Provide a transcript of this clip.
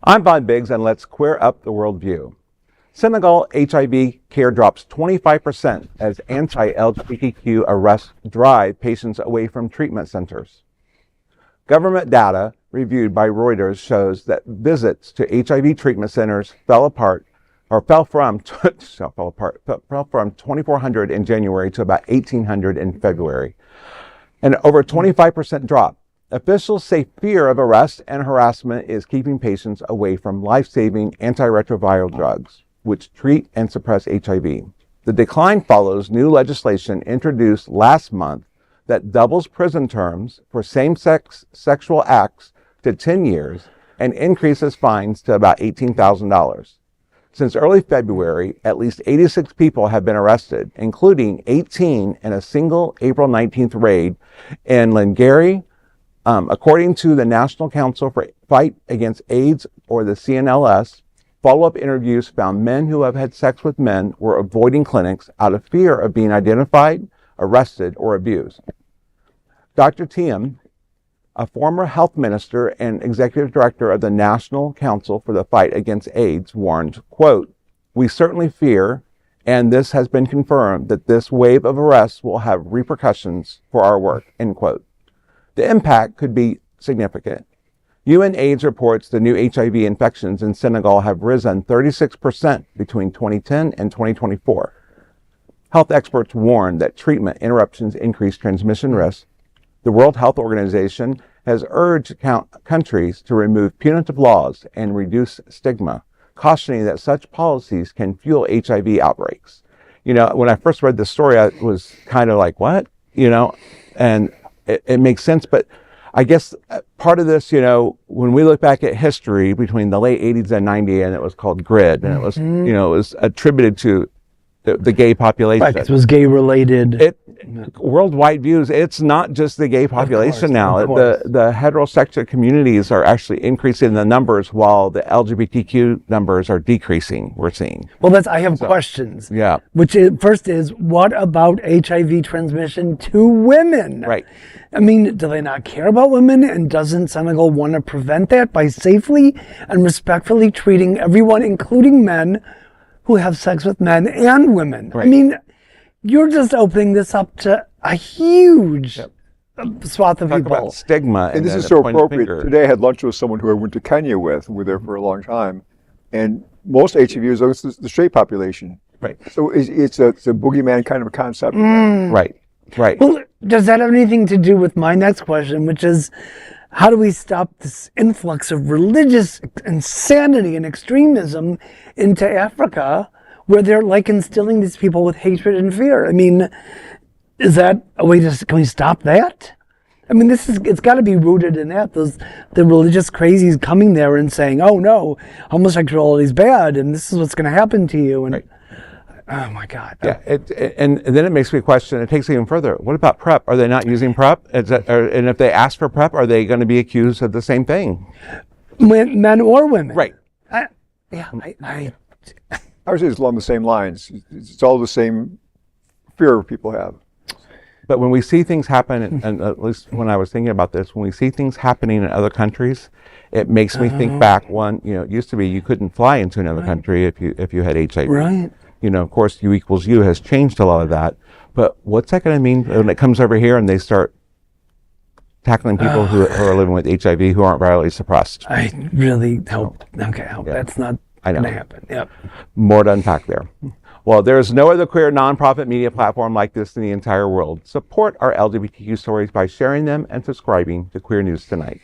I'm Bob Biggs, and let's queer up the worldview. Senegal HIV care drops 25% as anti-LGBTQ arrests drive patients away from treatment centers. Government data reviewed by Reuters shows that visits to HIV treatment centers fell from 2,400 in January to about 1,800 in February, and over a 25% drop. Officials say fear of arrest and harassment is keeping patients away from life-saving antiretroviral drugs, which treat and suppress HIV. The decline follows new legislation introduced last month that doubles prison terms for same-sex sexual acts to 10 years and increases fines to about $18,000. Since early February, at least 86 people have been arrested, including 18 in a single April 19th raid in Linguere. According to the National Council for Fight Against AIDS, or the CNLS, follow-up interviews found men who have had sex with men were avoiding clinics out of fear of being identified, arrested, or abused. Dr. Thiam, a former health minister and executive director of the National Council for the Fight Against AIDS, warned, quote, "We certainly fear, and this has been confirmed, that this wave of arrests will have repercussions for our work," end quote. The impact could be significant. UNAIDS reports the new HIV infections in Senegal have risen 36% between 2010 and 2024. Health experts warn that treatment interruptions increase transmission risk. The World Health Organization has urged countries to remove punitive laws and reduce stigma, cautioning that such policies can fuel HIV outbreaks. You know, when I first read this story, I was kind of like, what? You know, and it makes sense, but I guess part of this, you know, when we look back at history between the late 80s and 90s, and it was called GRID, and it was, you know, it was attributed to the gay population. Right, it was gay related. Worldwide views, it's not just the gay population now. The heterosexual communities are actually increasing in the numbers while the LGBTQ numbers are decreasing, we're seeing. Well, I have questions. Yeah. First is, what about HIV transmission to women? Right. I mean, do they not care about women? And doesn't Senegal want to prevent that by safely and respectfully treating everyone, including men, who have sex with men and women? Right. I mean, you're just opening this up to a huge swath of people. About stigma. And this is so appropriate. Today I had lunch with someone who I went to Kenya with, and we were there for a long time. And most HIV is the straight population. Right. So it's a boogeyman kind of a concept. Right. Right. Well, does that have anything to do with my next question, which is, how do we stop this influx of religious insanity and extremism into Africa, where they're like instilling these people with hatred and fear? I mean, is that a way can we stop that? I mean, it's got to be rooted in that. The religious crazies coming there and saying, "Oh no, homosexuality is bad, and this is what's going to happen to you." And right. Oh my God. Yeah, and then it makes me question, it takes it even further. What about PrEP? Are they not using PrEP? And if they ask for PrEP, are they going to be accused of the same thing? Men or women? Right. I would say it's along the same lines. It's all the same fear people have. But when we see things happen, and at least when I was thinking about this, when we see things happening in other countries, it makes me think back. One, you know, it used to be you couldn't fly into another country if you had HIV. Right. You know, of course, U equals U has changed a lot of that. But what's that going to mean when it comes over here and they start tackling people who are living with HIV who aren't virally suppressed? I really hope. Okay, I hope that's not going to happen. Yep. More to unpack there. Well, there's no other queer nonprofit media platform like this in the entire world. Support our LGBTQ stories by sharing them and subscribing to Queer News Tonight.